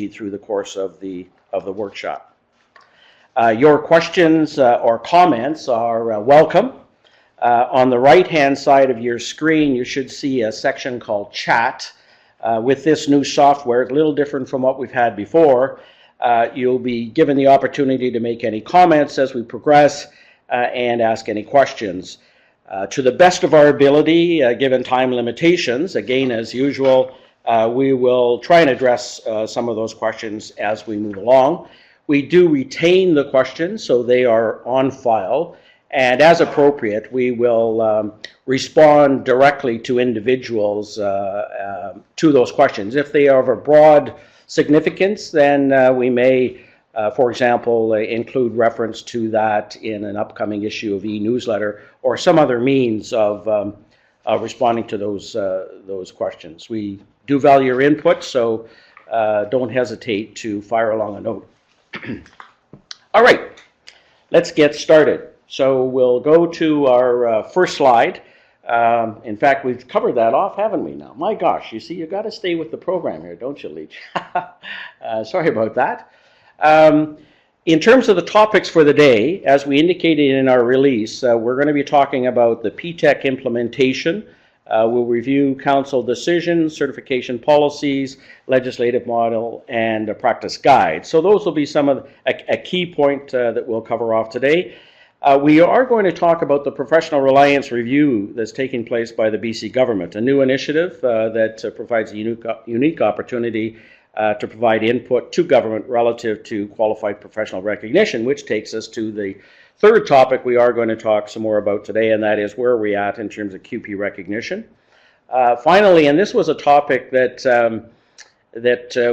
through the course of the workshop. Your questions or comments are welcome. On the right-hand side of your screen, you should see a section called Chat. With this new software, it's a little different from what we've had before. You'll be given the opportunity to make any comments as we progress and ask any questions. To the best of our ability, given time limitations, again, as usual, we will try and address some of those questions as we move along. We do retain the questions, so they are on file, and as appropriate, we will respond directly to individuals to those questions. If they are of a broad significance, then we may, for example, include reference to that in an upcoming issue of e-newsletter or some other means of responding to those questions. We do value your input, so don't hesitate to fire along a note. All right, let's get started. So we'll go to our first slide. In fact, we've covered that off, haven't we now? My gosh, you see, you got to stay with the program here, don't you, Leach? Sorry about that. In terms of the topics for the day, as we indicated in our release, we're going to be talking about the PTEC implementation. We'll review council decisions, certification policies, legislative model, and a practice guide. So those will be some of a key point that we'll cover off today. We are going to talk about the professional reliance review that's taking place by the BC government, a new initiative that provides a unique opportunity to provide input to government relative to qualified professional recognition, which takes us to the third topic we are going to talk some more about today, and that is where we're at in terms of QP recognition. Finally, and this was a topic that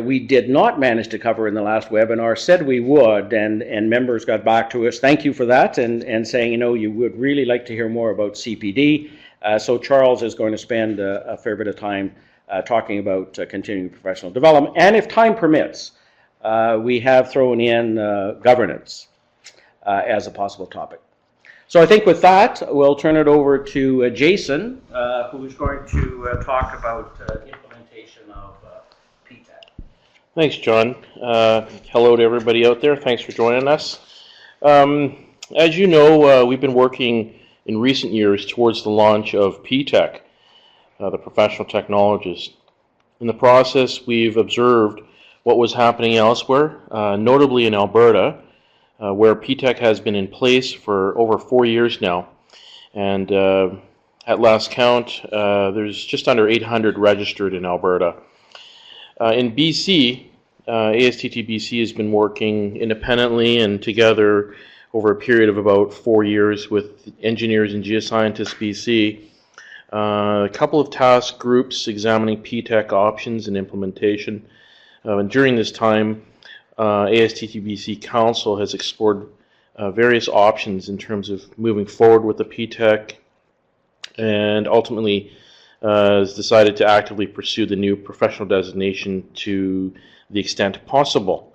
we did not manage to cover in the last webinar, said we would, and members got back to us. Thank you for that, and saying, you know, you would really like to hear more about CPD. So Charles is going to spend a fair bit of time talking about continuing professional development, and if time permits, we have thrown in governance as a possible topic. So I think with that, we'll turn it over to Jason, who's going to talk about implementation of PTEC. Thanks, John. Hello to everybody out there. Thanks for joining us. As you know, we've been working in recent years towards the launch of PTEC, the professional technologist. In the process, we've observed what was happening elsewhere, notably in Alberta, where PTEC has been in place for over 4 years now. And at last count, there's just under 800 registered in Alberta. In BC, ASTTBC has been working independently and together over a period of about 4 years with engineers and geoscientists BC. A couple of task groups examining PTEC options and implementation. And during this time, ASTTBC Council has explored various options in terms of moving forward with the PTEC, and ultimately has decided to actively pursue the new professional designation to the extent possible.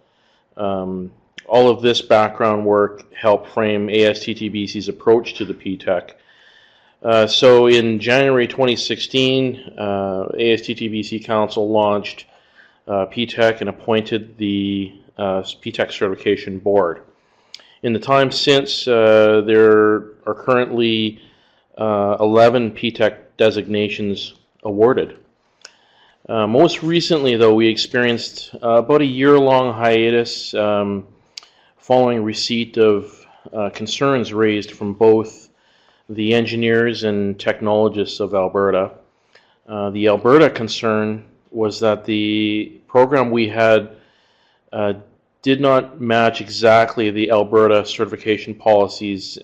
All of this background work helped frame ASTTBC's approach to the PTEC. So in January 2016, ASTTBC Council launched PTEC and appointed the PTEC Certification Board. In the time since, there are currently 11 PTEC designations awarded. Most recently, though, we experienced about a year-long hiatus following receipt of concerns raised from both the engineers and technologists of Alberta. The Alberta concern was that the program we had did not match exactly the Alberta certification policies,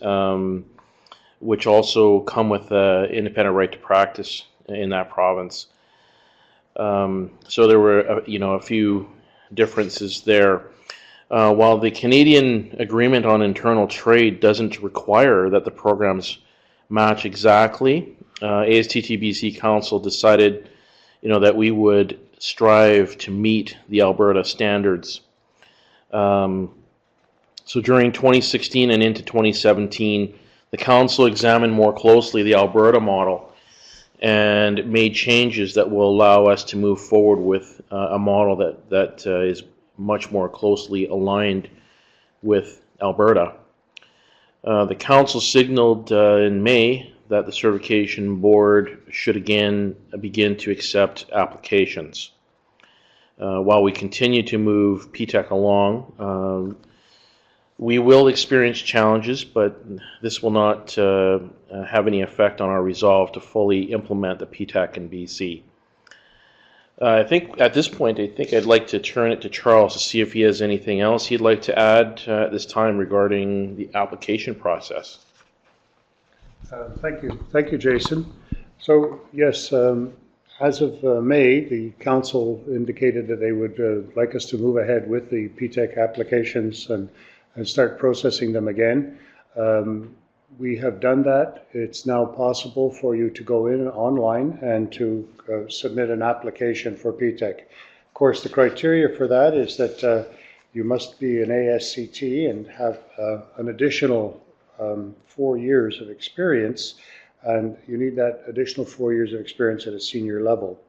which also come with an independent right to practice in that province. So there were a few differences there. While the Canadian Agreement on Internal Trade doesn't require that the programs match exactly, ASTTBC Council decided that we would strive to meet the Alberta standards. So during 2016 and into 2017, the Council examined more closely the Alberta model and made changes that will allow us to move forward with a model that is much more closely aligned with Alberta. The Council signaled in May that the Certification Board should again begin to accept applications. While we continue to move PTEC along, we will experience challenges, but this will not have any effect on our resolve to fully implement the PTEC in BC. I think at this point, I'd like to turn it to Charles to see if he has anything else he'd like to add at this time regarding the application process. Thank you, Jason. So yes, as of May, the Council indicated that they would like us to move ahead with the PTEC applications and start processing them again. We have done that. It's now possible for you to go in online and to submit an application for PTEC. Of course, the criteria for that is that you must be an ASTT and have an additional 4 years of experience, and you need that additional 4 years of experience at a senior level.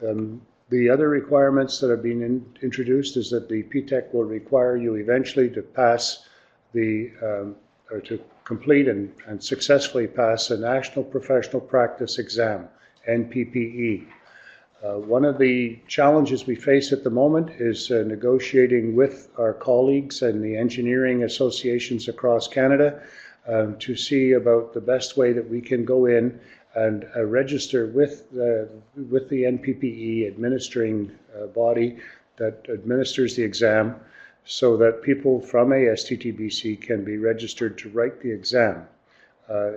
The other requirements that have been introduced is that the PTEC will require you eventually to pass or to complete and successfully pass a National Professional Practice Exam, NPPE. One of the challenges we face at the moment is negotiating with our colleagues and the engineering associations across Canada to see about the best way that we can go in and register with the NPPE administering body that administers the exam, so that people from ASTTBC can be registered to write the exam.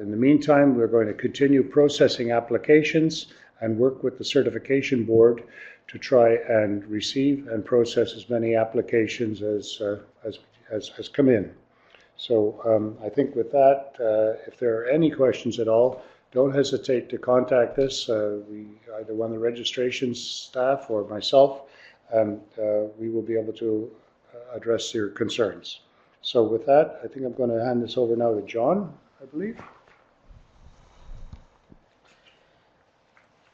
In the meantime, we're going to continue processing applications and work with the Certification Board to try and receive and process as many applications as come in. So I think with that, if there are any questions at all, don't hesitate to contact us, either one of the registration staff or myself, and we will be able to address your concerns. So with that, I think I'm going to hand this over now to John, I believe.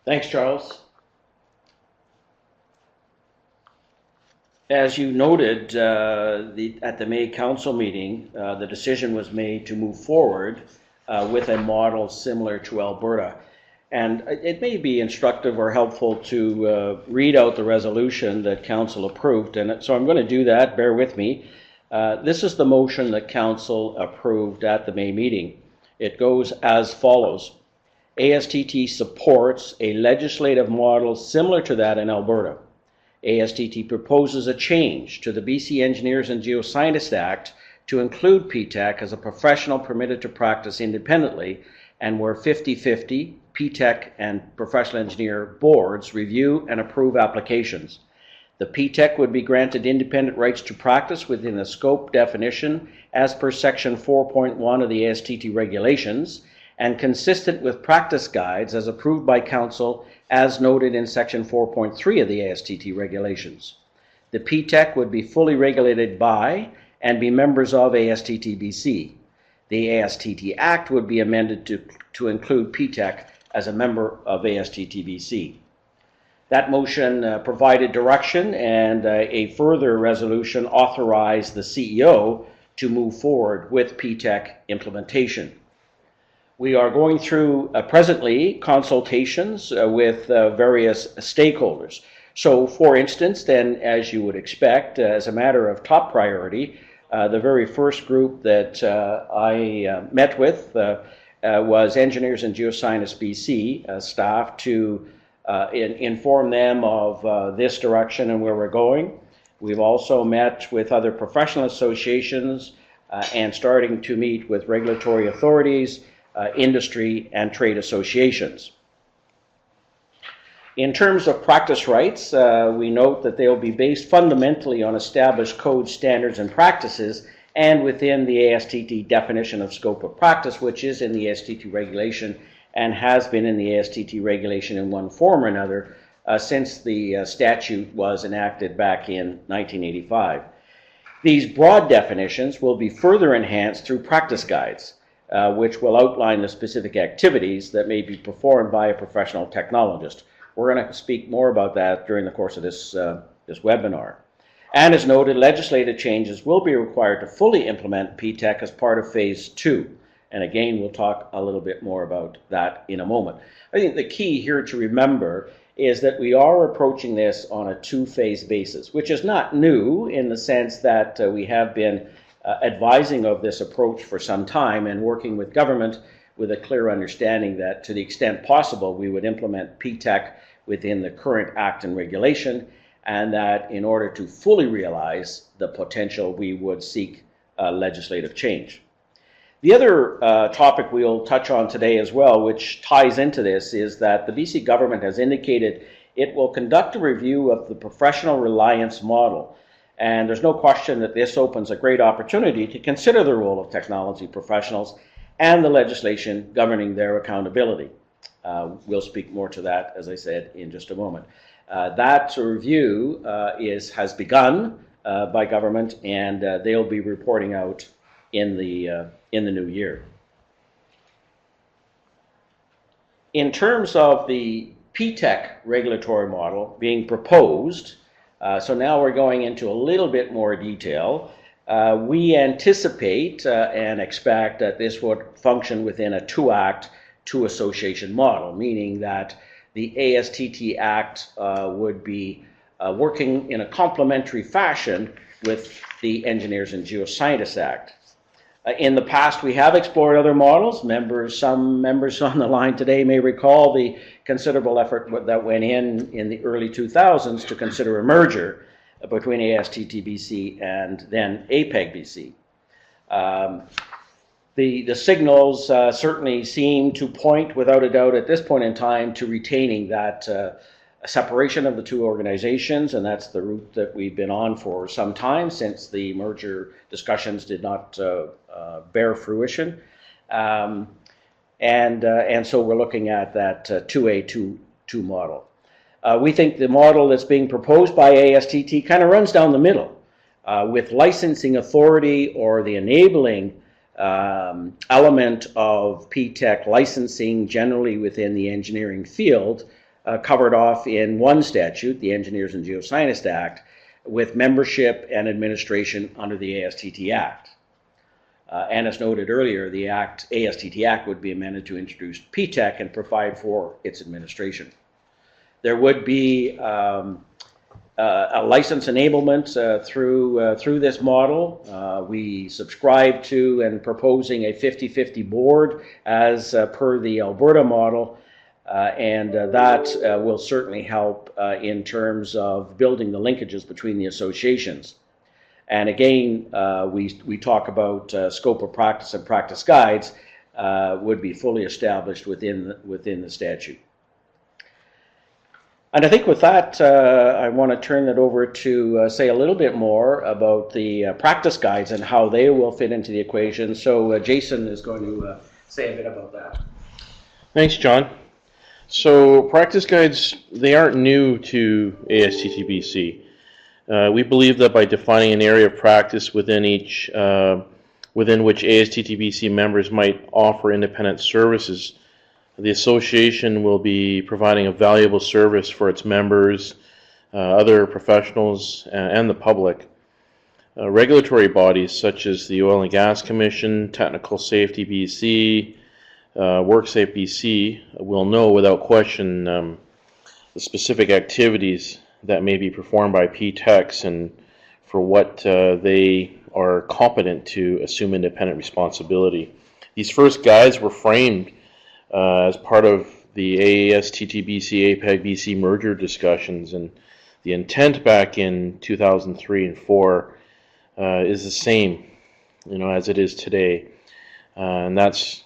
Thanks, Charles. As you noted, at the May Council meeting, the decision was made to move forward with a model similar to Alberta. And it may be instructive or helpful to read out the resolution that Council approved. And so I'm going to do that. Bear with me. This is the motion that Council approved at the May meeting. It goes as follows. ASTT supports a legislative model similar to that in Alberta. ASTT proposes a change to the BC Engineers and Geoscientists Act to include PTEC as a professional permitted to practice independently, and where 50-50 PTEC and professional engineer boards review and approve applications. The PTEC would be granted independent rights to practice within the scope definition as per Section 4.1 of the ASTT regulations, and consistent with practice guides as approved by Council as noted in Section 4.3 of the ASTT regulations. The PTEC would be fully regulated by and be members of ASTTBC. The ASTT Act would be amended to include PTEC as a member of ASTTBC. That motion provided direction, and a further resolution authorized the CEO to move forward with PTEC implementation. We are going through presently consultations with various stakeholders. So, for instance, then, as you would expect, as a matter of top priority, the very first group that I met with was Engineers and Geoscientists BC staff to inform them of this direction and where we're going. We've also met with other professional associations and starting to meet with regulatory authorities, industry, and trade associations. In terms of practice rights, we note that they will be based fundamentally on established code standards and practices and within the ASTT definition of scope of practice, which is in the ASTT regulation and has been in the ASTT regulation in one form or another since the statute was enacted back in 1985. These broad definitions will be further enhanced through practice guides, which will outline the specific activities that may be performed by a professional technologist. We're going to speak more about that during the course of this webinar. And as noted, legislative changes will be required to fully implement PTEC as part of Phase 2. And again, we'll talk a little bit more about that in a moment. I think the key here to remember is that we are approaching this on a two-phase basis, which is not new in the sense that we have been advising of this approach for some time and working with government with a clear understanding that to the extent possible, we would implement PTEC within the current act and regulation, and that in order to fully realize the potential, we would seek legislative change. The other topic we'll touch on today as well, which ties into this, is that the BC government has indicated it will conduct a review of the professional reliance model. And there's no question that this opens a great opportunity to consider the role of technology professionals and the legislation governing their accountability. We'll speak more to that, as I said, in just a moment. That review has begun by government, and they'll be reporting out in the new year. In terms of the PTEC regulatory model being proposed, so now we're going into a little bit more detail. We anticipate and expect that this would function within a two-act, two-association model, meaning that the ASTT Act would be working in a complementary fashion with the Engineers and Geoscientists Act. In the past, we have explored other models. Some members on the line today may recall the considerable effort that went in the early 2000s to consider a merger between ASTTBC and then APEC-BC. The signals certainly seem to point, without a doubt at this point in time, to retaining that separation of the two organizations, and that's the route that we've been on for some time since the merger discussions did not bear fruition. And so we're looking at that 2A2 model. We think the model that's being proposed by ASTT kind of runs down the middle, with licensing authority or the enabling element of PTEC licensing generally within the engineering field covered off in one statute, the Engineers and Geoscientists Act, with membership and administration under the ASTT Act. And as noted earlier, the ASTT Act would be amended to introduce PTEC and provide for its administration. There would be a license enablement through this model. We subscribe to and proposing a 50-50 board as per the Alberta model, and that will certainly help in terms of building the linkages between the associations. And again, we talk about scope of practice and practice guides would be fully established within the statute. And I think with that, I want to turn it over to say a little bit more about the practice guides and how they will fit into the equation. So Jason is going to say a bit about that. Thanks, John. So practice guides, they aren't new to ASTTBC. We believe that by defining an area of practice within which ASTTBC members might offer independent services, the association will be providing a valuable service for its members, other professionals, and the public. Regulatory bodies such as the Oil and Gas Commission, Technical Safety BC, WorkSafe BC will know without question the specific activities that may be performed by PTECs and for what they are competent to assume independent responsibility. These first guides were framed as part of the ASTTBC APEC-BC merger discussions, and the intent back in 2003 and 4 is the same, as it is today, and that's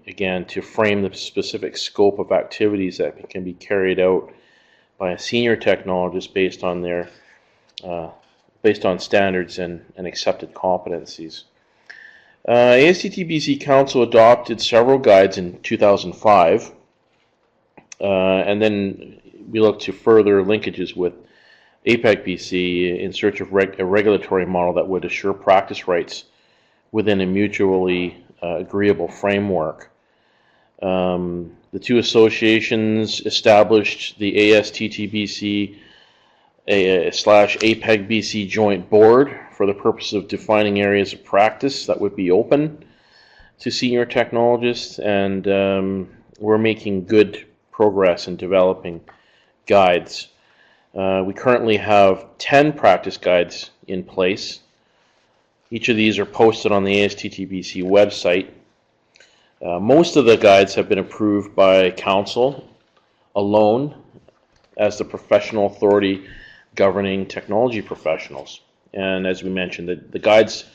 again to frame the specific scope of activities that can be carried out by a senior technologist based on standards and accepted competencies. ASTTBC Council adopted several guides in 2005, and then we looked to further linkages with APEC-BC in search of a regulatory model that would assure practice rights within a mutually agreeable framework. The two associations established the ASTTBC slash APEC-BC joint board for the purpose of defining areas of practice that would be open to senior technologists, and we're making good progress in developing guides. We currently have 10 practice guides in place. Each of these are posted on the ASTTBC website. Most of the guides have been approved by Council alone as the professional authority governing technology professionals. And as we mentioned, the guides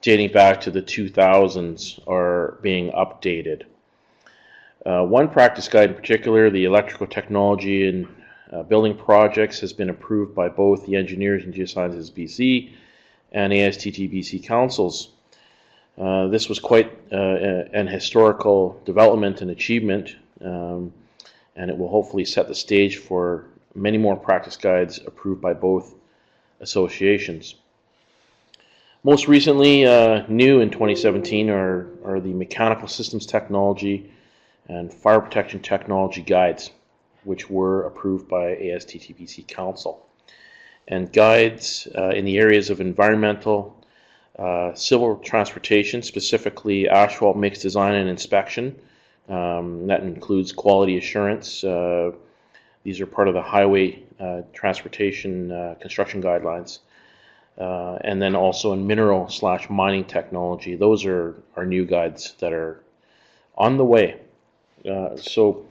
dating back to the 2000s are being updated. One practice guide in particular, the electrical technology and building projects, has been approved by both the Engineers and Geosciences BC and ASTTBC councils. This was quite an historical development and achievement, and it will hopefully set the stage for many more practice guides approved by both associations. Most recently, new in 2017, are the mechanical systems technology and fire protection technology guides, which were approved by ASTTBC Council. And guides in the areas of environmental, civil transportation, specifically asphalt mix design and inspection. That includes quality assurance. These are part of the highway transportation construction guidelines. And then also in mineral/mining technology. Those are new guides that are on the way. So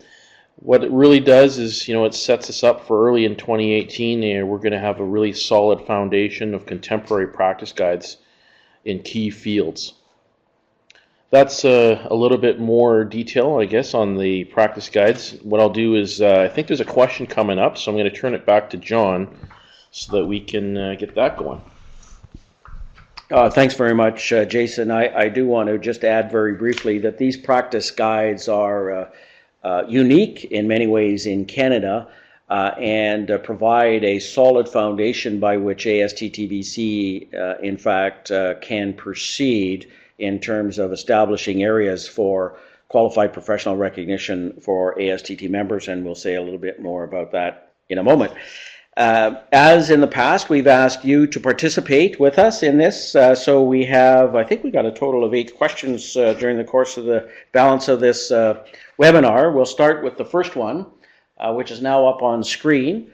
what it really does is, it sets us up for early in 2018. We're going to have a really solid foundation of contemporary practice guides in key fields. That's a little bit more detail, I guess, on the practice guides. What I'll do is, I think there's a question coming up, so I'm going to turn it back to John so that we can get that going. Thanks very much, Jason. I do want to just add very briefly that these practice guides are unique in many ways in Canada and provide a solid foundation by which ASTTBC, in fact, can proceed in terms of establishing areas for qualified professional recognition for ASTT members, and we'll say a little bit more about that in a moment. As in the past, we've asked you to participate with us in this, so we have, I think we got a total of 8 questions during the course of the balance of this webinar. We'll start with the first one, which is now up on screen.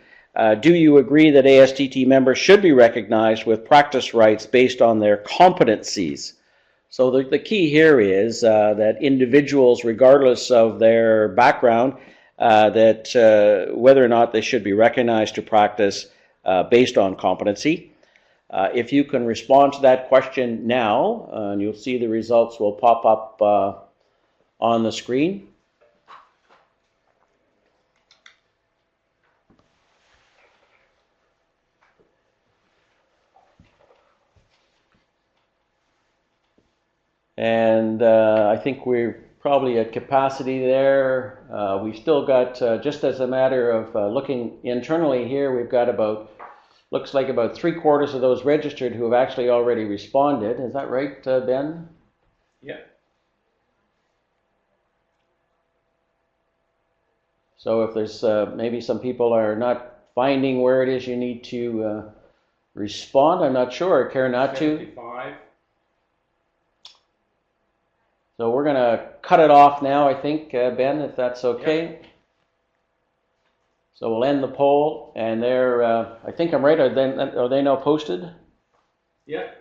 Do you agree that ASTT members should be recognized with practice rights based on their competencies? So the key here is that individuals, regardless of their background, that whether or not they should be recognized to practice based on competency. If you can respond to that question now, and you'll see the results will pop up on the screen. And I think we're probably at capacity there. We've still got, just as a matter of looking internally here, we've got looks like about 3/4 of those registered who have actually already responded. Is that right, Ben? Yeah. So if there's maybe some people are not finding where it is you need to respond, I'm not sure, or care not to. 55. So we're going to cut it off now, I think, Ben, if that's okay. Yep. So we'll end the poll, and they're, I think I'm right, are they now posted? Yeah.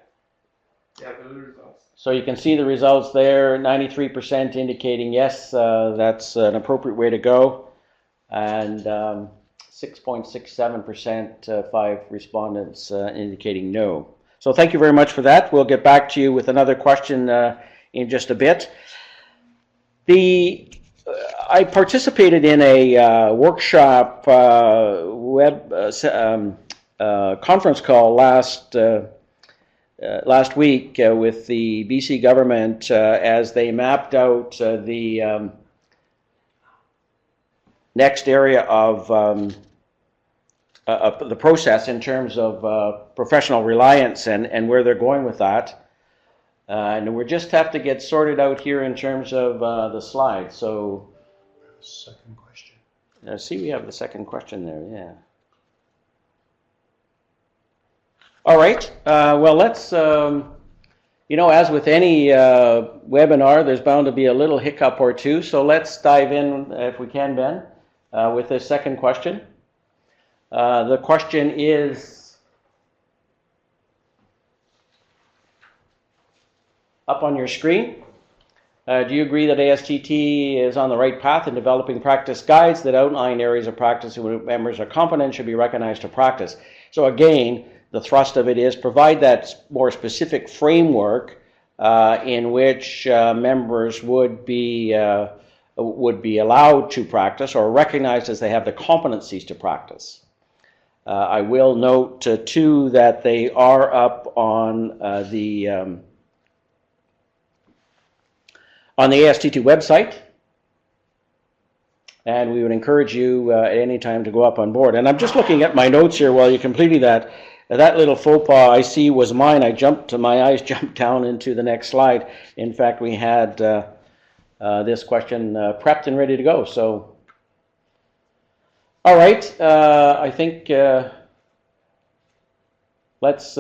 Yeah, those are the results. So you can see the results there, 93% indicating yes, that's an appropriate way to go, and 6.67%, 5 respondents indicating no. So thank you very much for that. We'll get back to you with another question in just a bit. I participated in a workshop conference call last week with the BC government as they mapped out the next area of the process in terms of professional reliance and where they're going with that. And we just have to get sorted out here in terms of the slides. So, Second question. See, we have the second question there, yeah. All right. Well, let's, as with any webinar, there's bound to be a little hiccup or two. So let's dive in, if we can, Ben, with this second question. The question is up on your screen. Do you agree that ASTT is on the right path in developing practice guides that outline areas of practice in which members are competent should be recognized to practice? So again, the thrust of it is provide that more specific framework in which members would be allowed to practice or recognized as they have the competencies to practice. I will note too that they are up on the ASTT website, and we would encourage you at any time to go up on board. And I'm just looking at my notes here while you're completing that. That little faux pas I see was mine. My eyes jumped down into the next slide. In fact, we had this question prepped and ready to go. So, all right, I think let's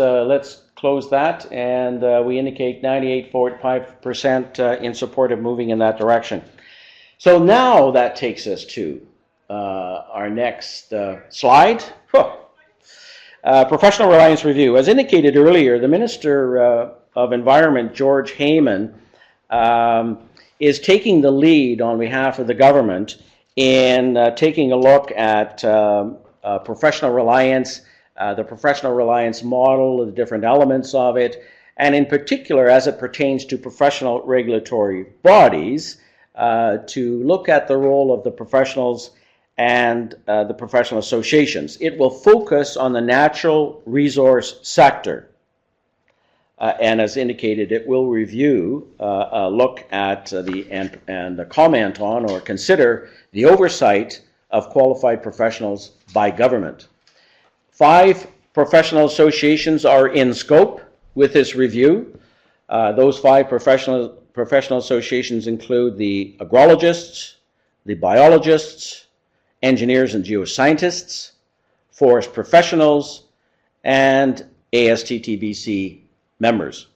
close that, and we indicate 98.5% in support of moving in that direction. So now that takes us to our next slide. Professional reliance review. As indicated earlier, the Minister of Environment, George Heyman, is taking the lead on behalf of the government in taking a look at professional reliance, the professional reliance model, the different elements of it, and in particular as it pertains to professional regulatory bodies, to look at the role of the professionals and the professional associations. It will focus on the natural resource sector. And as indicated, it will review, look at and comment on or consider the oversight of qualified professionals by government. 5 professional associations are in scope with this review. Those 5 professional associations include the agrologists, the biologists, engineers and geoscientists, forest professionals, and ASTTBC members.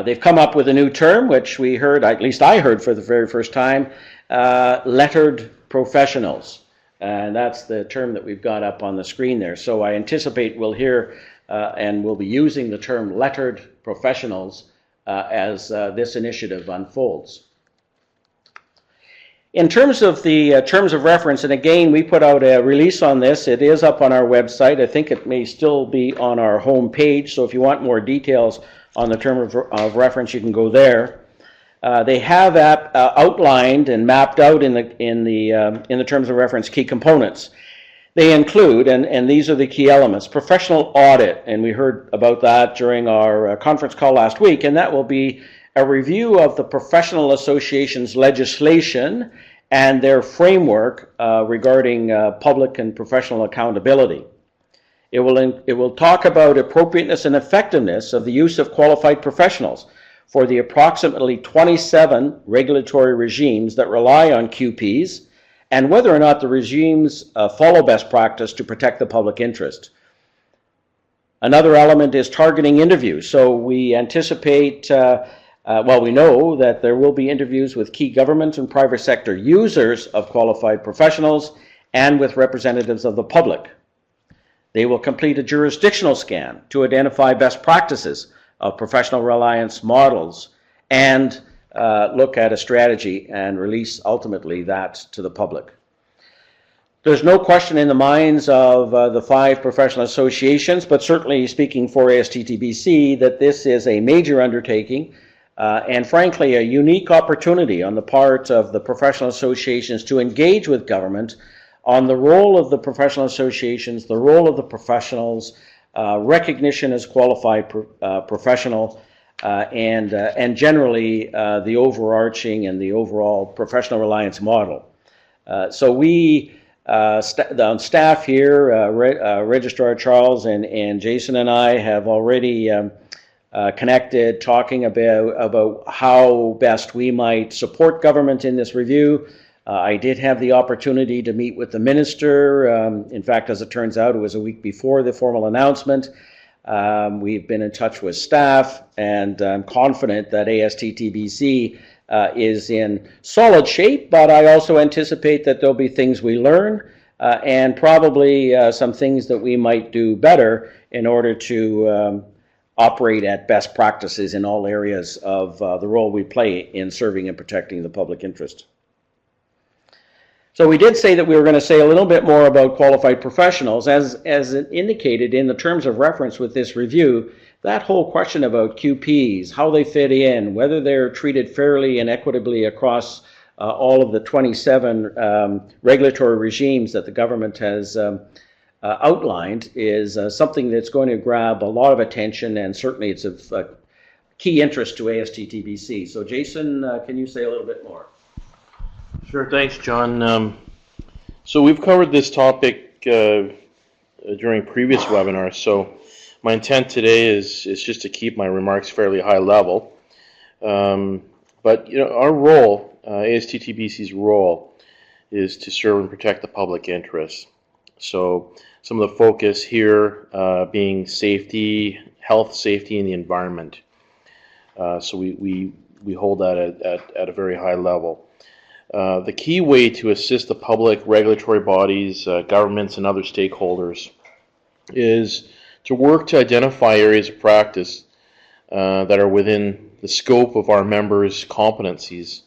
They've come up with a new term, which we heard, at least I heard for the very first time, lettered professionals. And that's the term that we've got up on the screen there. So I anticipate we'll hear and we'll be using the term lettered professionals as this initiative unfolds. In terms of the terms of reference, and again, we put out a release on this. It is up on our website. I think it may still be on our home page, so if you want more details on the term of reference, you can go there. They have outlined and mapped out in the terms of reference key components. They include, and these are the key elements, professional audit, and we heard about that during our conference call last week, and that will be a review of the professional association's legislation and their framework regarding public and professional accountability. It will talk about appropriateness and effectiveness of the use of qualified professionals for the approximately 27 regulatory regimes that rely on QPs, and whether or not the regimes follow best practice to protect the public interest. Another element is targeting interviews. So we anticipate, we know that there will be interviews with key government and private sector users of qualified professionals and with representatives of the public. They will complete a jurisdictional scan to identify best practices of professional reliance models and look at a strategy and release ultimately that to the public. There's no question in the minds of the 5 professional associations, but certainly speaking for ASTTBC, that this is a major undertaking and frankly a unique opportunity on the part of the professional associations to engage with government on the role of the professional associations, the role of the professionals, recognition as qualified professional, and generally the overarching and the overall professional reliance model. So we, on staff here, Registrar Charles and Jason and I have already connected, talking about how best we might support government in this review. I did have the opportunity to meet with the minister. In fact, as it turns out, it was a week before the formal announcement. We've been in touch with staff, and I'm confident that ASTTBC is in solid shape, but I also anticipate that there'll be things we learn and probably some things that we might do better in order to operate at best practices in all areas of the role we play in serving and protecting the public interest. So we did say that we were going to say a little bit more about qualified professionals. As indicated in the terms of reference with this review, that whole question about QPs, how they fit in, whether they're treated fairly and equitably across all of the 27 regulatory regimes that the government has outlined is something that's going to grab a lot of attention, and certainly it's of key interest to ASTTBC. So Jason, can you say a little bit more? Sure, thanks, John. So we've covered this topic during previous webinars, so my intent today is just to keep my remarks fairly high level. But our role, ASTTBC's role, is to serve and protect the public interest. So some of the focus here being safety, health, safety, and the environment. So we hold that at a very high level. The key way to assist the public, regulatory bodies, governments, and other stakeholders is to work to identify areas of practice that are within the scope of our members' competencies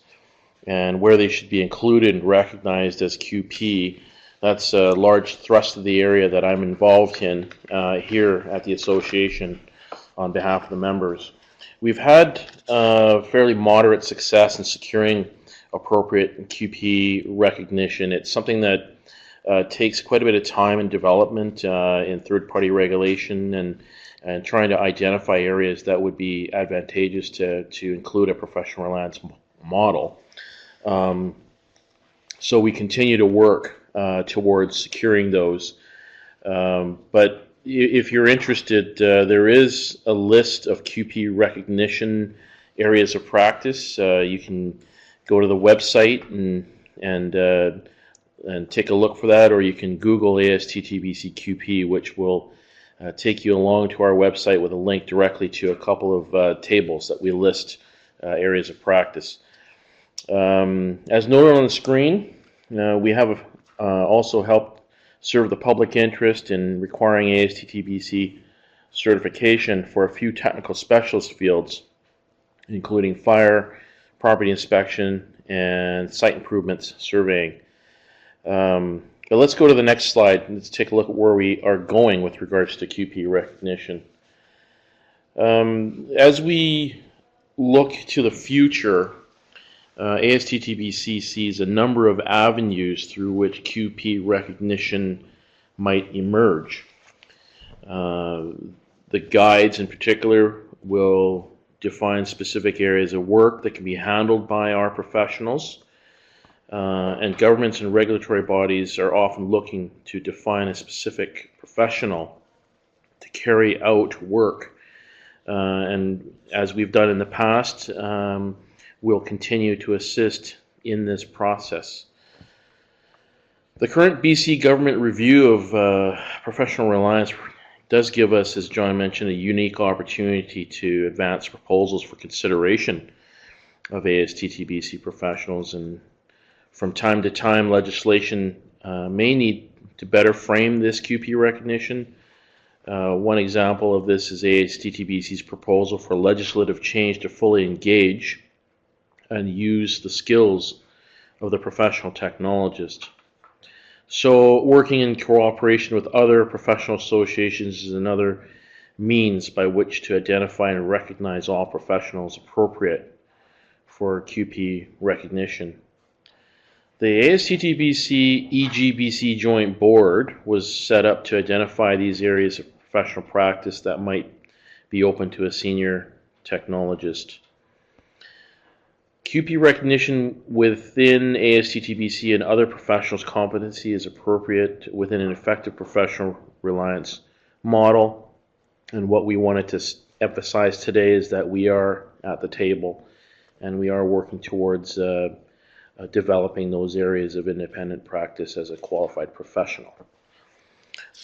and where they should be included and recognized as QP. That's a large thrust of the area that I'm involved in here at the association on behalf of the members. We've had fairly moderate success in securing appropriate QP recognition. It's something that takes quite a bit of time and development in third-party regulation and trying to identify areas that would be advantageous to include a professional reliance model. So we continue to work towards securing those. But if you're interested, there is a list of QP recognition areas of practice. You can go to the website and take a look for that, or you can Google ASTTBC QP, which will take you along to our website with a link directly to a couple of tables that we list areas of practice. As noted on the screen, we have also helped serve the public interest in requiring ASTTBC certification for a few technical specialist fields, including fire, property inspection, and site improvements surveying. But let's go to the next slide and let's take a look at where we are going with regards to QP recognition. As we look to the future, ASTTBC sees a number of avenues through which QP recognition might emerge. The guides in particular will define specific areas of work that can be handled by our professionals, and governments and regulatory bodies are often looking to define a specific professional to carry out work. And as we've done in the past, we'll continue to assist in this process. The current BC government review of professional reliance does give us, as John mentioned, a unique opportunity to advance proposals for consideration of ASTTBC professionals, and from time to time legislation may need to better frame this QP recognition. One example of this is ASTTBC's proposal for legislative change to fully engage and use the skills of the professional technologist. So working in cooperation with other professional associations is another means by which to identify and recognize all professionals appropriate for QP recognition. The ASTTBC EGBC Joint Board was set up to identify these areas of professional practice that might be open to a senior technologist. QP recognition within ASTTBC and other professionals' competency is appropriate within an effective professional reliance model. And what we wanted to emphasize today is that we are at the table and we are working towards developing those areas of independent practice as a qualified professional.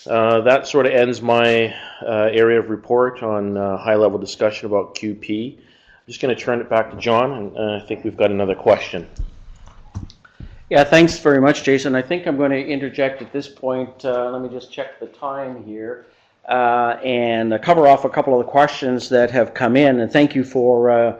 That sort of ends my area of report on high-level discussion about QP. I'm just going to turn it back to John, and I think we've got another question. Yeah, thanks very much, Jason. I think I'm going to interject at this point. Let me just check the time here and cover off a couple of the questions that have come in. And thank you for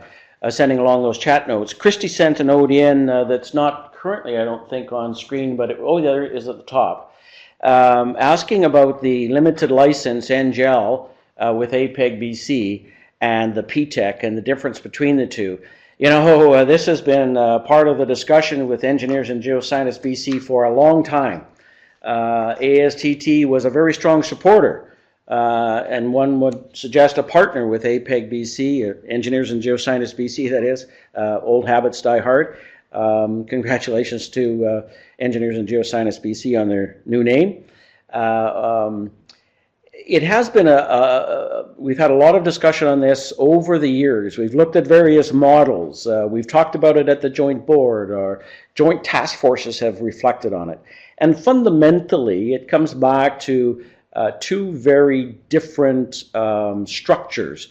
sending along those chat notes. Christy sent a note in that's not currently, I don't think, on screen, but the other is at the top, asking about the limited license NGEL with ASTTBC and the PTEC and the difference between the two. You know, this has been part of the discussion with Engineers and Geoscientists BC for a long time. ASTT was a very strong supporter, and one would suggest a partner with ASTTBC, Engineers and Geoscientists BC, that is. Old habits die hard. Congratulations to Engineers and Geoscientists BC on their new name. It has been we've had a lot of discussion on this over the years. We've looked at various models. We've talked about it at the joint board. Our joint task forces have reflected on it. And fundamentally, it comes back to two very different structures.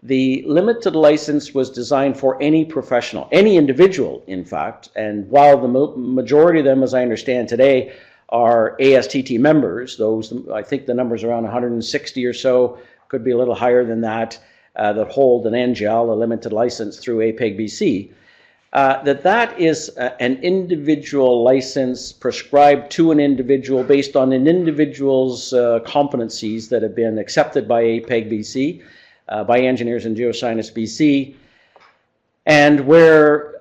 The limited license was designed for any professional, any individual, in fact. And while the majority of them, as I understand today, are ASTT members, those, I think the number's around 160 or so, could be a little higher than that, that hold an NGEL, a limited license through ASTTBC, that is an individual license prescribed to an individual based on an individual's competencies that have been accepted by ASTTBC, by Engineers and Geoscientists BC, and where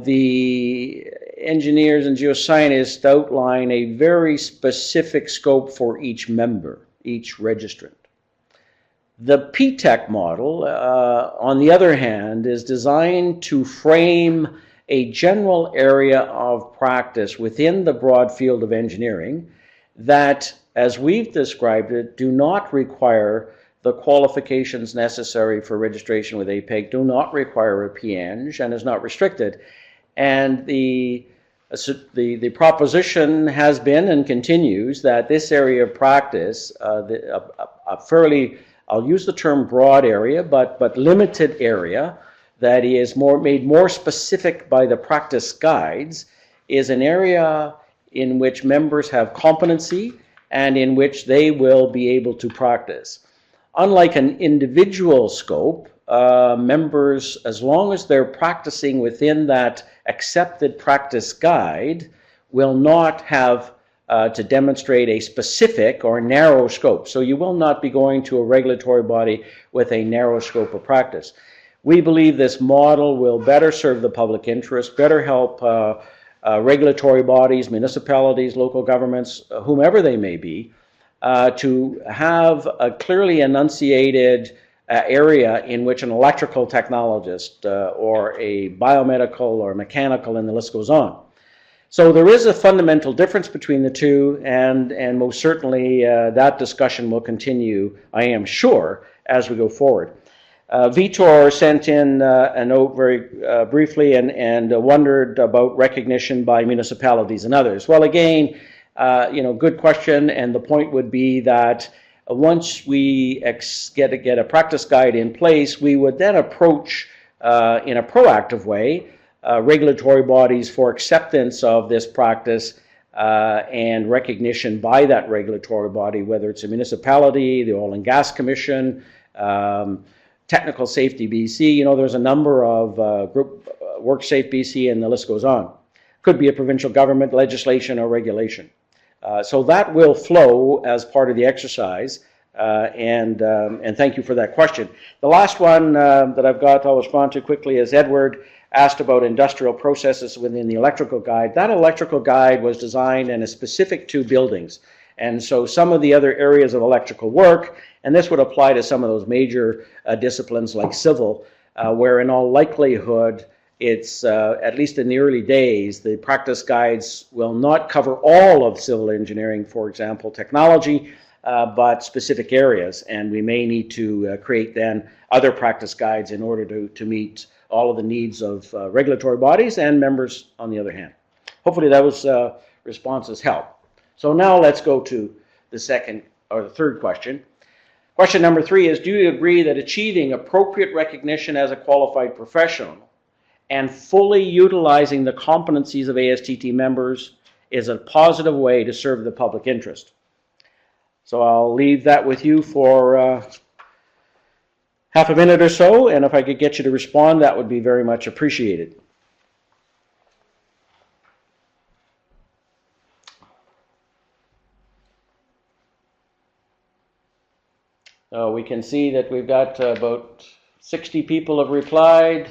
the engineers and geoscientists outline a very specific scope for each member, each registrant. The PTEC model, on the other hand, is designed to frame a general area of practice within the broad field of engineering that, as we've described it, do not require the qualifications necessary for registration with APEG, do not require a PEng, and is not restricted. And the proposition has been and continues that this area of practice, a fairly, I'll use the term broad area, but limited area that is made more specific by the practice guides, is an area in which members have competency and in which they will be able to practice. Unlike an individual scope, members, as long as they're practicing within that accepted practice guide, will not have to demonstrate a specific or narrow scope. So you will not be going to a regulatory body with a narrow scope of practice. We believe this model will better serve the public interest, better help regulatory bodies, municipalities, local governments, whomever they may be, to have a clearly enunciated area in which an electrical technologist or a biomedical or mechanical, and the list goes on. So there is a fundamental difference between the two, and most certainly that discussion will continue, I am sure, as we go forward. Vitor sent in a note very briefly and wondered about recognition by municipalities and others. Well, again, good question, and the point would be that once we get a practice guide in place, we would then approach in a proactive way regulatory bodies for acceptance of this practice and recognition by that regulatory body, whether it's a municipality, the Oil and Gas Commission, Technical Safety BC. There's a number of WorkSafe BC, and the list goes on. Could be a provincial government, legislation, or regulation. So that will flow as part of the exercise, and thank you for that question. The last one that I've got, I'll respond to quickly, is Edward asked about industrial processes within the electrical guide. That electrical guide was designed and is specific to buildings. And so some of the other areas of electrical work, and this would apply to some of those major disciplines like civil, where in all likelihood, it's, at least in the early days, the practice guides will not cover all of civil engineering, for example, technology, but specific areas. And we may need to create then other practice guides in order to meet all of the needs of regulatory bodies and members on the other hand. Hopefully those responses help. So now let's go to the second or the third question. Question number 3 is, do you agree that achieving appropriate recognition as a qualified professional and fully utilizing the competencies of ASTT members is a positive way to serve the public interest? So I'll leave that with you for half a minute or so, and if I could get you to respond, that would be very much appreciated. We can see that we've got about 60 people have replied.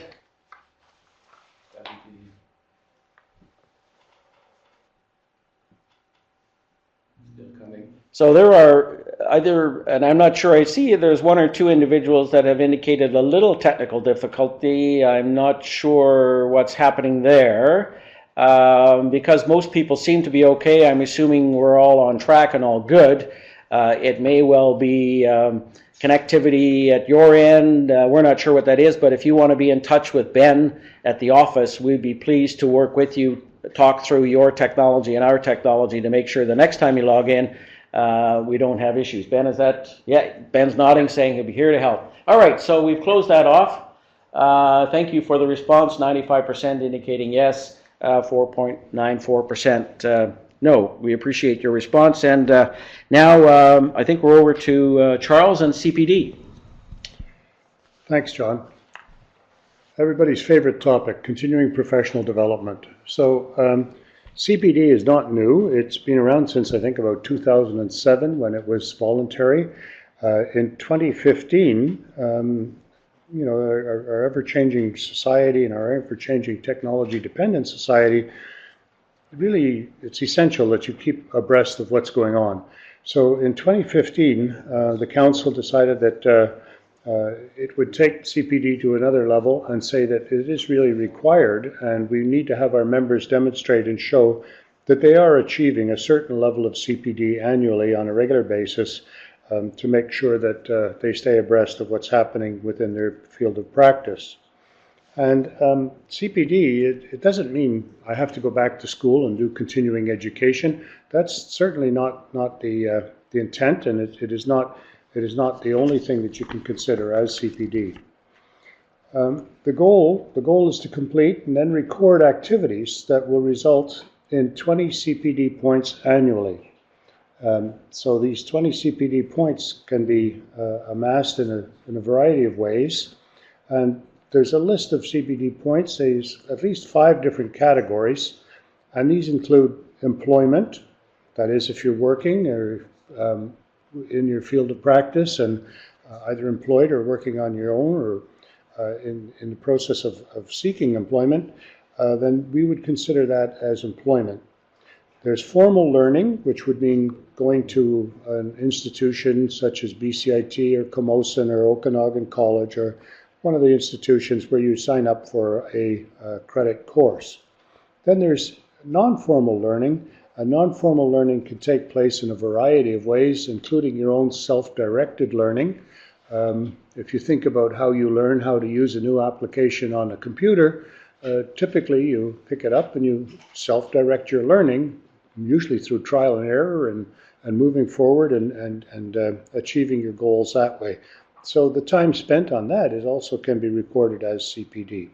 So there are either, and I'm not sure I see, there's 1 or 2 individuals that have indicated a little technical difficulty. I'm not sure what's happening there. Because most people seem to be okay, I'm assuming we're all on track and all good. It may well be connectivity at your end. We're not sure what that is, but if you want to be in touch with Ben at the office, we'd be pleased to work with you, talk through your technology and our technology to make sure the next time you log in, we don't have issues. Ben, is that? Yeah, Ben's nodding, saying he'll be here to help. All right, so we've closed that off. Thank you for the response, 95% indicating yes, 4.94% no. We appreciate your response. And now I think we're over to Charles and CPD. Thanks, John. Everybody's favorite topic, continuing professional development. So CPD is not new. It's been around since I think about 2007 when it was voluntary. In 2015, you know, our ever-changing society and our ever-changing technology-dependent society, really, it's essential that you keep abreast of what's going on. So in 2015, the council decided that it would take CPD to another level and say that it is really required, and we need to have our members demonstrate and show that they are achieving a certain level of CPD annually on a regular basis to make sure that they stay abreast of what's happening within their field of practice. And CPD, it doesn't mean I have to go back to school and do continuing education. That's certainly not the intent, and it is not the only thing that you can consider as CPD. The goal is to complete and then record activities that will result in 20 CPD points annually. So these 20 CPD points can be amassed in a variety of ways, and there's a list of CPD points. There's at least 5 different categories, and these include employment, that is if you're working or in your field of practice and either employed or working on your own or in the process of seeking employment, then we would consider that as employment. There's formal learning, which would mean going to an institution such as BCIT or Camosun or Okanagan College or one of the institutions where you sign up for a credit course. Then there's non-formal learning. Non-formal learning can take place in a variety of ways, including your own self-directed learning. If you think about how you learn how to use a new application on a computer, typically you pick it up and you self-direct your learning, usually through trial and error and moving forward and achieving your goals that way. So the time spent on that also can be recorded as CPD.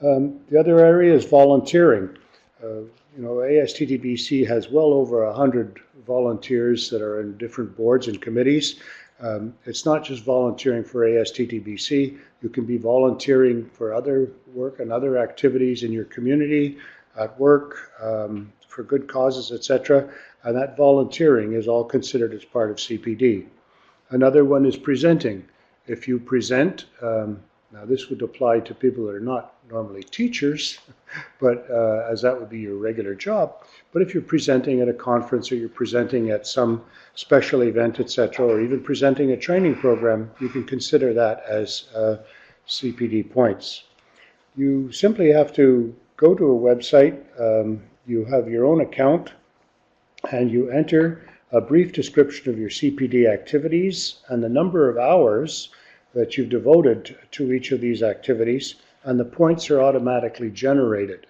The other area is volunteering. You know, ASTTBC has well over 100 volunteers that are in different boards and committees. It's not just volunteering for ASTTBC. You can be volunteering for other work and other activities in your community, at work, for good causes, etc. And that volunteering is all considered as part of CPD. Another one is presenting. If you present, now this would apply to people that are not normally teachers, but as that would be your regular job. But if you're presenting at a conference or you're presenting at some special event, etc., or even presenting a training program, you can consider that as CPD points. You simply have to go to a website, you have your own account, and you enter a brief description of your CPD activities and the number of hours that you've devoted to each of these activities. and the points are automatically generated.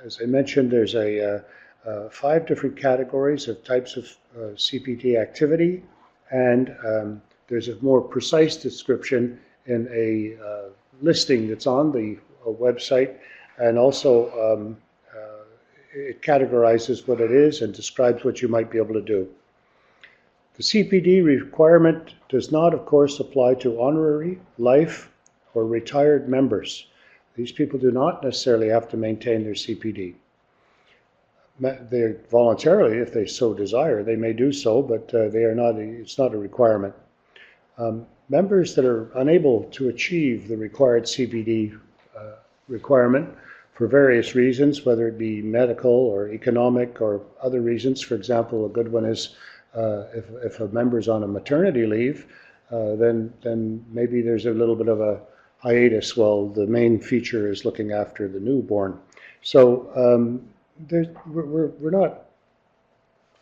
As I mentioned, there's 5 different categories of types of CPD activity, and there's a more precise description in a listing that's on the website, and also it categorizes what it is and describes what you might be able to do. The CPD requirement does not, of course, apply to honorary, life, or retired members. These people do not necessarily have to maintain their CPD. They voluntarily, if they so desire, they may do so, but it's not a requirement. Members that are unable to achieve the required CPD requirement for various reasons, whether it be medical or economic or other reasons. For example, a good one is if a member's on a maternity leave, then maybe there's a little bit of a hiatus while the main feature is looking after the newborn. So we're not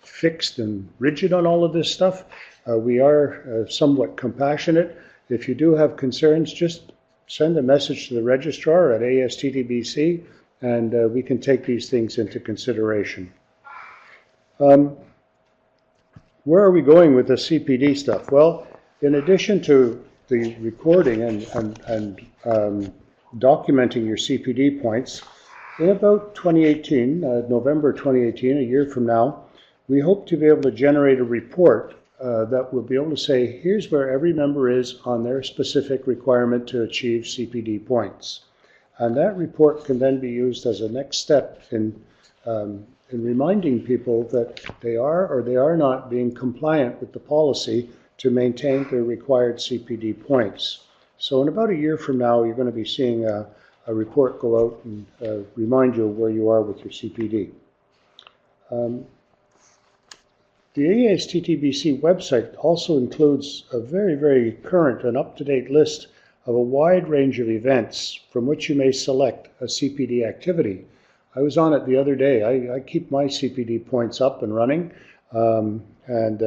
fixed and rigid on all of this stuff. We are somewhat compassionate. If you do have concerns, just send a message to the registrar at ASTTBC, and we can take these things into consideration. Where are we going with the CPD stuff? Well, in addition to the recording and documenting your CPD points, in about 2018, November 2018, a year from now, we hope to be able to generate a report that will be able to say, here's where every member is on their specific requirement to achieve CPD points. And that report can then be used as a next step in reminding people that they are or they are not being compliant with the policy to maintain their required CPD points. So in about a year from now, you're going to be seeing a report go out and remind you of where you are with your CPD. The ASTTBC website also includes a very, very current and up-to-date list of a wide range of events from which you may select a CPD activity. I was on it the other day. I keep my CPD points up and running, and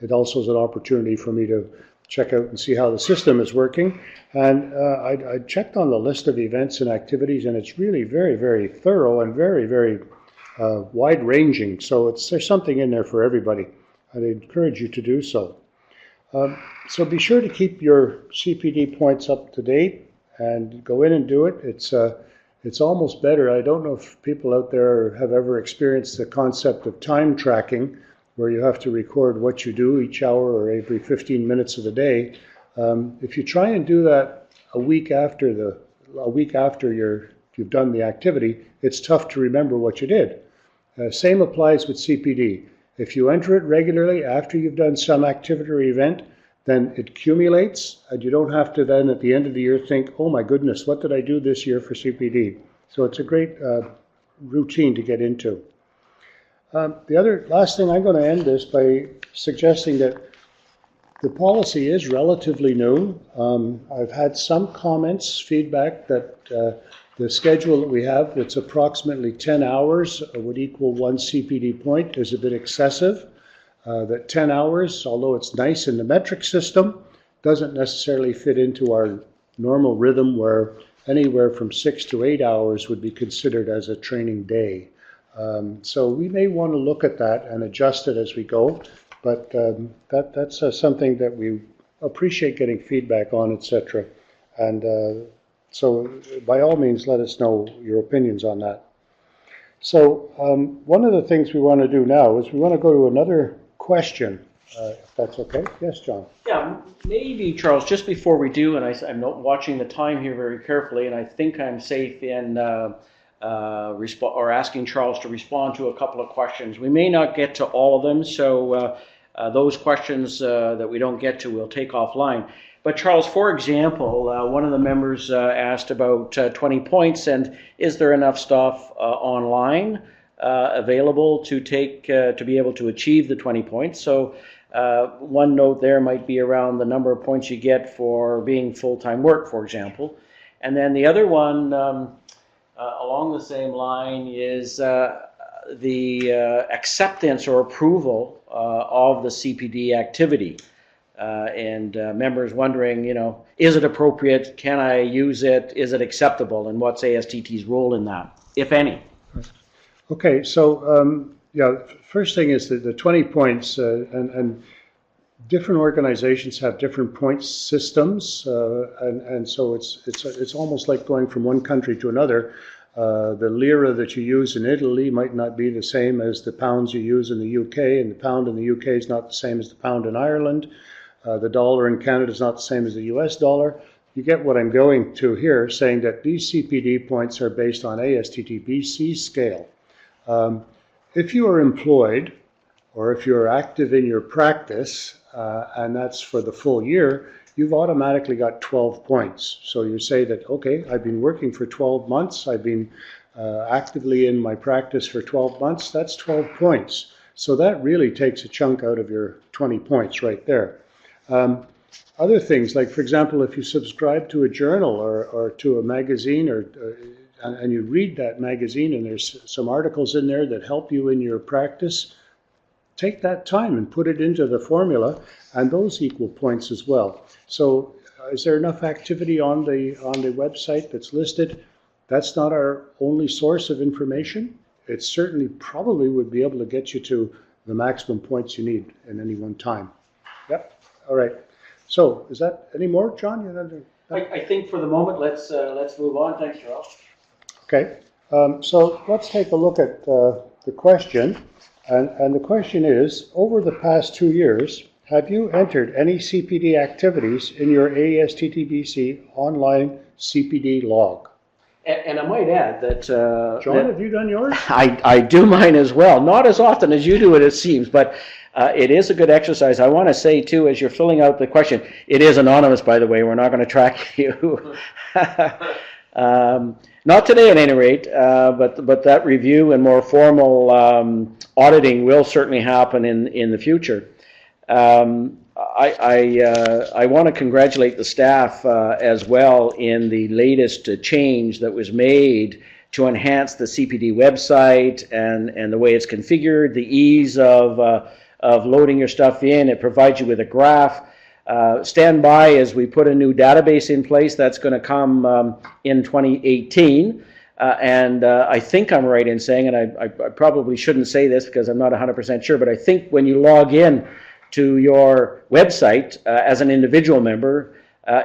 it also is an opportunity for me to check out and see how the system is working. And I checked on the list of events and activities, and it's really very, very thorough and very, very wide-ranging. So there's something in there for everybody. I'd encourage you to do so. So be sure to keep your CPD points up to date and go in and do it. It's almost better. I don't know if people out there have ever experienced the concept of time tracking, where you have to record what you do each hour or every 15 minutes of the day. If you try and do that a week after you've done the activity, it's tough to remember what you did. Same applies with CPD. If you enter it regularly after you've done some activity or event, then it accumulates, and you don't have to then at the end of the year think, oh my goodness, what did I do this year for CPD? So it's a great routine to get into. The last thing, I'm going to end this by suggesting that the policy is relatively new. I've had some comments, feedback that the schedule that we have, that's approximately 10 hours, would equal 1 CPD point, is a bit excessive. That 10 hours, although it's nice in the metric system, doesn't necessarily fit into our normal rhythm where anywhere from 6 to 8 hours would be considered as a training day. So we may want to look at that and adjust it as we go, but that's something that we appreciate getting feedback on, etc. And so by all means, let us know your opinions on that. So one of the things we want to do now is we want to go to another question, if that's okay. Yes, John. Yeah, maybe, Charles, just before we do, and I'm watching the time here very carefully, and I think I'm safe in asking Charles to respond to a couple of questions. We may not get to all of them, so those questions that we don't get to, we'll take offline. But Charles, for example, one of the members asked about 20 points, and is there enough stuff online available to be able to achieve the 20 points? So one note there might be around the number of points you get for being full-time work, for example. And then the other one along the same line is the acceptance or approval of the CPD activity. and members wondering, is it appropriate? Can I use it? Is it acceptable? And what's ASTT's role in that, if any? Okay, so yeah, first thing is that the 20 points, and different organizations have different point systems, and so it's almost like going from one country to another. The lira that you use in Italy might not be the same as the pounds you use in the UK, and the pound in the UK is not the same as the pound in Ireland. The dollar in Canada is not the same as the US dollar. You get what I'm going to here, saying that these CPD points are based on ASTTBC scale. If you are employed, or if you're active in your practice, and that's for the full year, you've automatically got 12 points. So you say that, okay, I've been working for 12 months, I've been actively in my practice for 12 months, that's 12 points. So that really takes a chunk out of your 20 points right there. Other things, like for example, if you subscribe to a journal or to a magazine, and you read that magazine and there's some articles in there that help you in your practice, take that time and put it into the formula, and those equal points as well. So is there enough activity on the website that's listed? That's not our only source of information. It certainly probably would be able to get you to the maximum points you need in any one time. Yep. All right. So is that any more, John? I think for the moment, let's move on. Thanks, Charles. Okay. So let's take a look at the question. And the question is, over the past 2 years, have you entered any CPD activities in your ASTTBC online CPD log? And I might add that... John, have you done yours? I do mine as well. Not as often as you do it seems, but it is a good exercise. I want to say, too, as you're filling out the question, it is anonymous, by the way. We're not going to track you. Not today, at any rate, but that review and more formal auditing will certainly happen in the future. I want to congratulate the staff as well in the latest change that was made to enhance the CPD website and the way it's configured, the ease of loading your stuff in. It provides you with a graph. Stand by as we put a new database in place that's going to come in 2018. And I think I'm right in saying, and I probably shouldn't say this because I'm not 100% sure, but I think when you log in to your website as an individual member,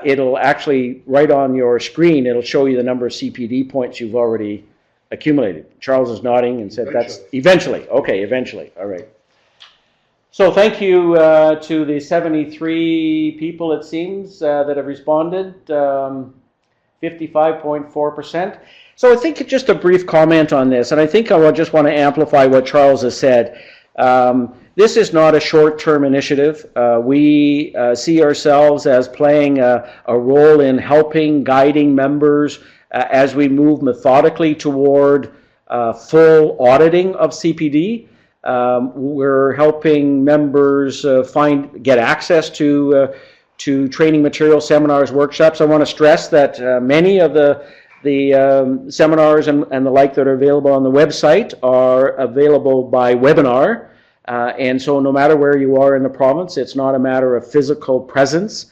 it'll actually, right on your screen, it'll show you the number of CPD points you've already accumulated. Charles is nodding and said that's eventually. Okay, eventually. All right. So thank you to the 73 people, it seems, that have responded, 55.4%. So I think just a brief comment on this, and I think I just want to amplify what Charles has said. This is not a short-term initiative. We see ourselves as playing a role in helping, guiding members as we move methodically toward full auditing of CPD. We're helping members get access to training materials, seminars, workshops. I want to stress that many of the seminars and the like that are available on the website are available by webinar. And so no matter where you are in the province, it's not a matter of physical presence.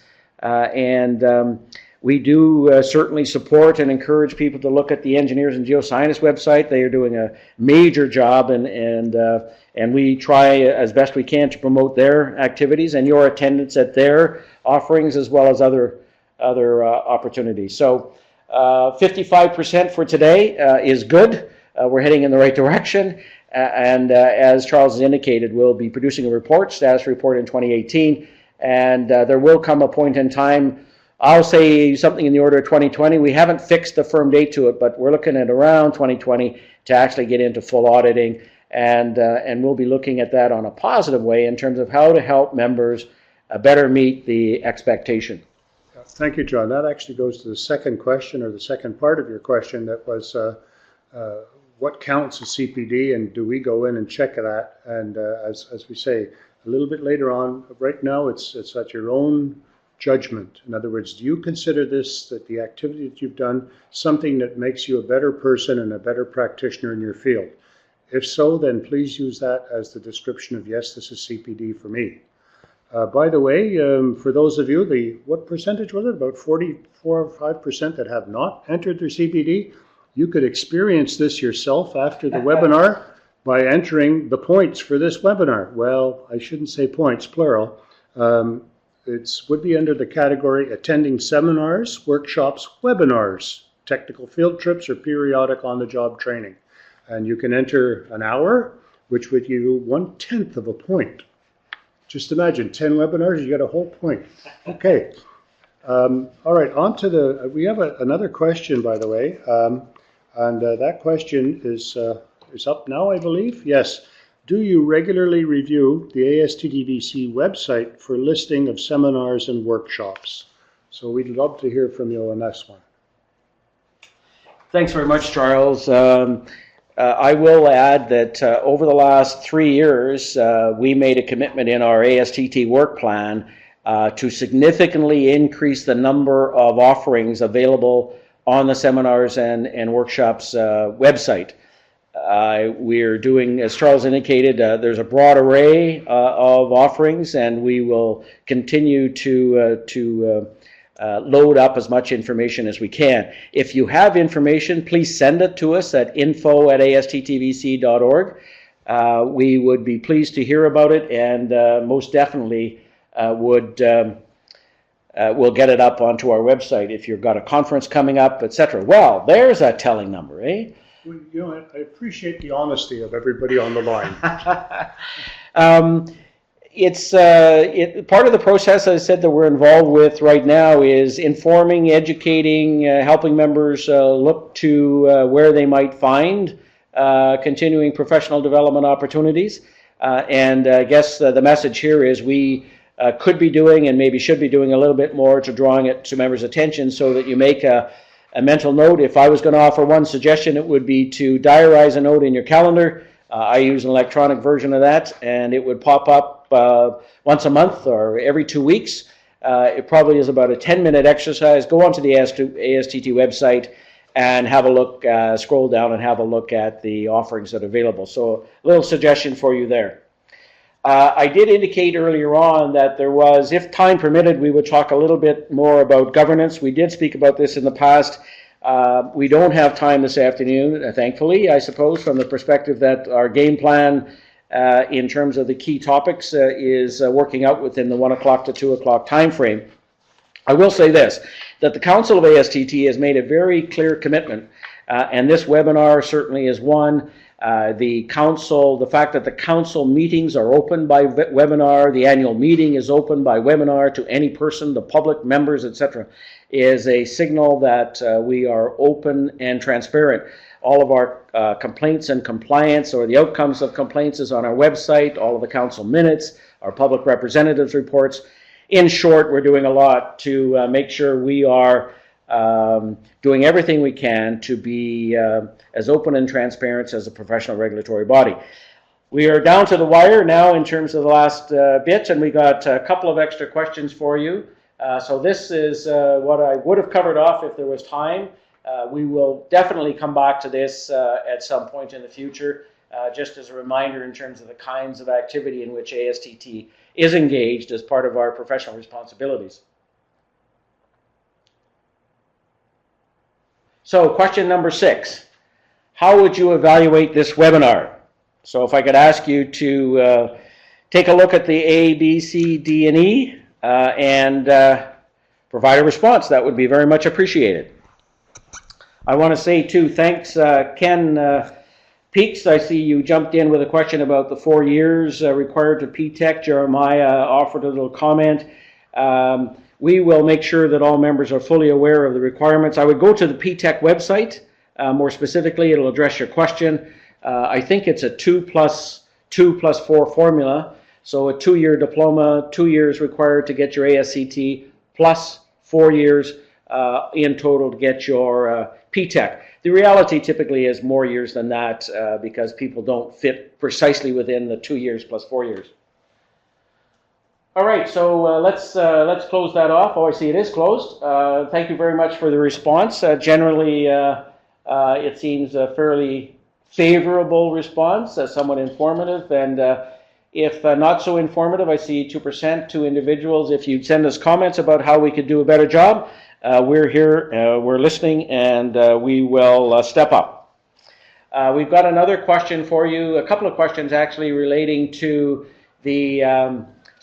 We do certainly support and encourage people to look at the Engineers and Geoscientists website. They are doing a major job, and we try as best we can to promote their activities and your attendance at their offerings as well as other opportunities. So 55% for today is good. We're heading in the right direction. And as Charles has indicated, we'll be producing a report, status report in 2018, and there will come a point in time, I'll say something in the order of 2020. We haven't fixed a firm date to it, but we're looking at around 2020 to actually get into full auditing, and we'll be looking at that on a positive way in terms of how to help members better meet the expectation. Thank you, John. That actually goes to the second question, or the second part of your question, that was what counts as CPD, and do we go in and check that? And as we say a little bit later on, right now it's at your own judgment. In other words, do you consider that the activity that you've done, something that makes you a better person and a better practitioner in your field? If so, then please use that as the description of, yes, this is CPD for me. By the way, for those of you, what percentage was it? About 44 or 5% that have not entered their CPD. You could experience this yourself after the webinar by entering the points for this webinar. Well, I shouldn't say points, plural. It would be under the category attending seminars, workshops, webinars, technical field trips, or periodic on-the-job training. And you can enter an hour, which would give you 1/10 of a point. Just imagine, 10 webinars, you get a whole point. Okay. All right, on to we have another question, by the way. And that question is up now, I believe. Yes. Do you regularly review the ASTTBC website for listing of seminars and workshops? So we'd love to hear from you on this one. Thanks very much, Charles. I will add that over the last 3 years, we made a commitment in our ASTT work plan to significantly increase the number of offerings available on the seminars and workshops website. We're doing, as Charles indicated, there's a broad array of offerings, and we will continue to load up as much information as we can. If you have information, please send it to us at info@asttbc.org. We would be pleased to hear about it, and most definitely we'll get it up onto our website if you've got a conference coming up, etc. Well, there's a telling number, eh? Well, you know, I appreciate the honesty of everybody on the line. It's part of the process, as I said, that we're involved with right now is informing, educating, helping members look to where they might find continuing professional development opportunities. And I guess the message here is we could be doing and maybe should be doing a little bit more to drawing it to members' attention so that you make a mental note. If I was going to offer one suggestion, it would be to diarize a note in your calendar. I use an electronic version of that, and it would pop up once a month or every 2 weeks. It probably is about a 10-minute exercise. Go onto the ASTT website and have a look, scroll down and have a look at the offerings that are available. So a little suggestion for you there. I did indicate earlier on that there was, if time permitted, we would talk a little bit more about governance. We did speak about this in the past. We don't have time this afternoon, thankfully, I suppose, from the perspective that our game plan in terms of the key topics is working out within the 1 o'clock to 2 o'clock time frame. I will say this, that the Council of ASTT has made a very clear commitment, and this webinar certainly is one. The fact that the council meetings are open by webinar, the annual meeting is open by webinar to any person, the public, members, etc., is a signal that we are open and transparent. All of our complaints and compliance, or the outcomes of complaints, is on our website, all of the council minutes, our public representatives reports. In short, we're doing a lot to make sure we are doing everything we can to be as open and transparent as a professional regulatory body. We are down to the wire now in terms of the last bit, and we got a couple of extra questions for you. So this is what I would have covered off if there was time. We will definitely come back to this at some point in the future, just as a reminder in terms of the kinds of activity in which ASTT is engaged as part of our professional responsibilities. So question number 6, how would you evaluate this webinar? So if I could ask you to take a look at the A, B, C, D, and E and provide a response, that would be very much appreciated. I want to say too, thanks Ken Peaks, I see you jumped in with a question about the 4 years required to PTEC. Jeremiah offered a little comment. We will make sure that all members are fully aware of the requirements. I would go to the PTEC website. More specifically, it'll address your question. I think it's a 2 plus 2 plus 4 formula. So a 2-year diploma, 2 years required to get your ASCT, plus 4 years in total to get your PTEC. The reality typically is more years than that because people don't fit precisely within the 2 years plus 4 years. All right, so let's close that off. Oh, I see it is closed. Thank you very much for the response. Generally, it seems a fairly favorable response, somewhat informative, and If not so informative, I see 2%, 2 individuals. If you'd send us comments about how we could do a better job, we're here, we're listening, and we will step up. We've got another question for you, a couple of questions actually relating to the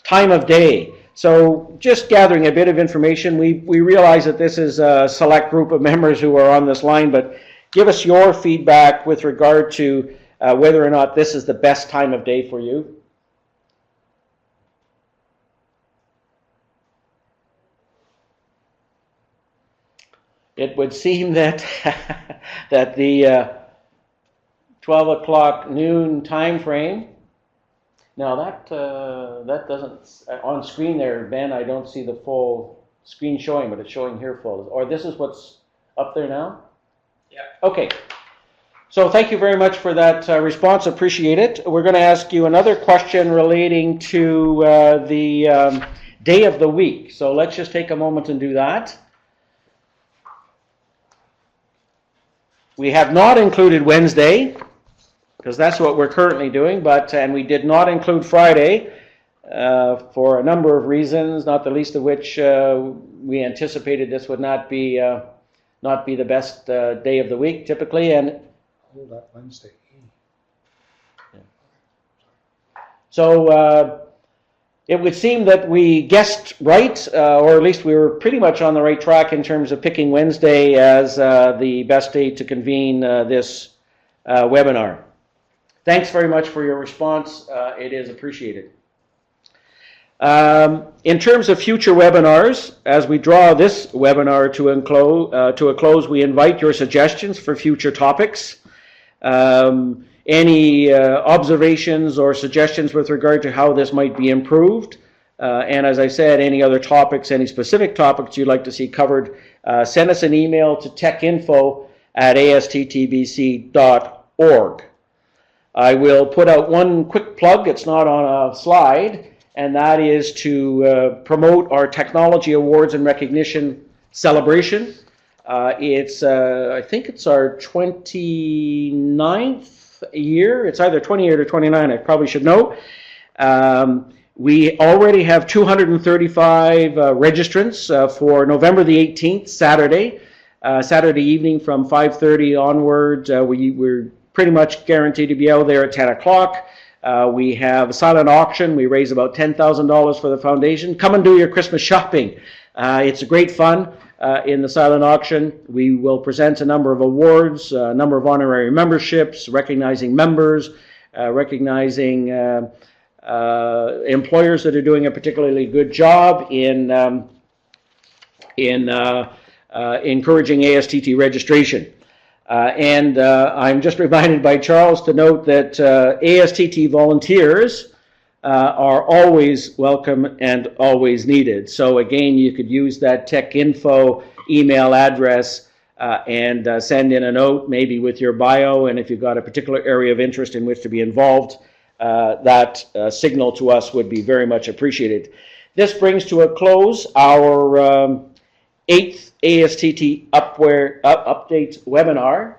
time of day. So just gathering a bit of information, we realize that this is a select group of members who are on this line, but give us your feedback with regard to whether or not this is the best time of day for you. It would seem that that the 12 o'clock noon time frame. Now that doesn't on screen there, Ben. I don't see the full screen showing, but it's showing here full. Or this is what's up there now. Yeah. Okay. So thank you very much for that response. Appreciate it. We're going to ask you another question relating to the day of the week. So let's just take a moment and do that. We have not included Wednesday, because that's what we're currently doing, and we did not include Friday for a number of reasons, not the least of which we anticipated this would not be the best day of the week typically, and Hold that Wednesday. so it would seem that we guessed right, or at least we were pretty much on the right track in terms of picking Wednesday as the best day to convene this webinar. Thanks very much for your response. It is appreciated. In terms of future webinars, as we draw this webinar to a close, we invite your suggestions for future topics. Any observations or suggestions with regard to how this might be improved. And as I said, any other topics, any specific topics you'd like to see covered, send us an email to techinfo@asttbc.org. I will put out one quick plug, it's not on a slide, and that is to promote our Technology Awards and Recognition celebration. It's, I think it's our 29th year. It's either 28 or 29, I probably should know. We already have 235 registrants for November the 18th, Saturday evening from 5:30 onward. We're pretty much guaranteed to be out there at 10 o'clock. We have a silent auction. We raise about $10,000 for the foundation. Come and do your Christmas shopping. It's great fun in the silent auction. We will present a number of awards, a number of honorary memberships, recognizing members, recognizing employers that are doing a particularly good job in encouraging ASTT registration. And I'm just reminded by Charles to note that ASTT volunteers are always welcome and always needed. So again, you could use that tech info email address and send in a note, maybe with your bio, and if you've got a particular area of interest in which to be involved, that signal to us would be very much appreciated. This brings to a close our 8th ASTT Update webinar.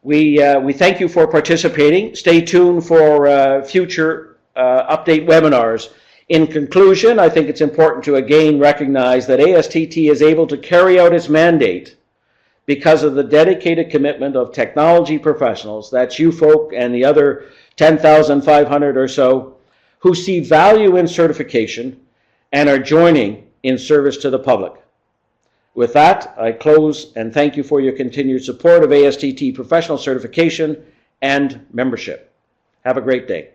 We thank you for participating. Stay tuned for future update webinars. In conclusion, I think it's important to again recognize that ASTT is able to carry out its mandate because of the dedicated commitment of technology professionals, that's you folk and the other 10,500 or so, who see value in certification and are joining in service to the public. With that, I close and thank you for your continued support of ASTT professional certification and membership. Have a great day.